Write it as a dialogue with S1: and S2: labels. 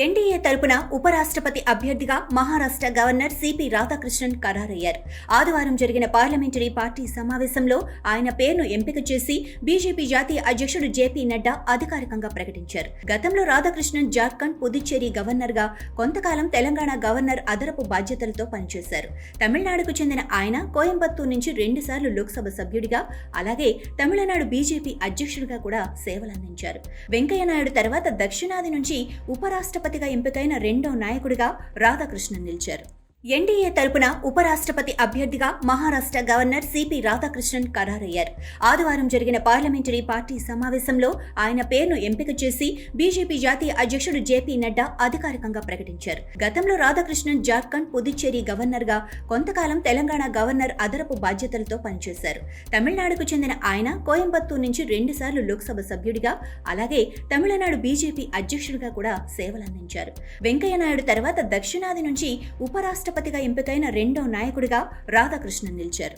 S1: NDA తరపున ఉపరాష్ట్రపతి అభ్యర్థిగా మహారాష్ట్ర గవర్నర్ సిపి రాధాకృష్ణన్ ఖరారయ్యారు. ఆదివారం జరిగిన పార్లమెంటరీ పార్టీ సమావేశంలో ఆయన పేరును ఎంపిక చేసి బీజేపీ జాతీయ అధ్యక్షుడు జేపీ నడ్డా అధికారికంగా ప్రకటించారు. గతంలో రాధాకృష్ణన్ జార్ఖండ్, పుదుచ్చేరి గవర్నర్గా, కొంతకాలం తెలంగాణ గవర్నర్ అదనపు బాధ్యతలతో పనిచేశారు. తమిళనాడుకు చెందిన ఆయన కోయంబత్తూరు నుంచి 2 సార్లు లోక్సభ సభ్యుడిగా, అలాగే తమిళనాడు బీజేపీ అధ్యక్షుడిగా కూడా సేవలందించారు. వెంకయ్యనాయుడు తర్వాత దక్షిణాది నుంచి ఉపరాష్ట్రపతిగా ఎంపికైన రెండో నాయకుడిగా రాధాకృష్ణన్ నిలిచారు. ఎన్డీఏ తరపున ఉపరాష్ట్రపతి అభ్యర్థిగా మహారాష్ట్ర గవర్నర్ సిపి రాధాకృష్ణన్ ఖరారయ్యారు. ఆదివారం జరిగిన పార్లమెంటరీ పార్టీ సమావేశంలో ఆయన పేరును ఎంపిక చేసి బీజేపీ జాతీయ అధ్యక్షుడు జేపీ నడ్డా అధికారికంగా ప్రకటించారు. గతంలో రాధాకృష్ణన్ జార్ఖండ్, పుదుచ్చేరి గవర్నర్గా, కొంతకాలం తెలంగాణ గవర్నర్ అదనపు బాధ్యతలతో పనిచేశారు. తమిళనాడుకు చెందిన ఆయన కోయంబత్తూరు నుంచి 2 సార్లు లోక్సభ సభ్యుడిగా, అలాగే తమిళనాడు బీజేపీ అధ్యక్షుడిగా కూడా సేవలందించారు. వెంకయ్యనాయుడు తర్వాత దక్షిణాది నుంచి ఉపరాష్ట్రపతిగా ఎంపికైన రెండో నాయకుడిగా రాధాకృష్ణన్ నిలిచారు.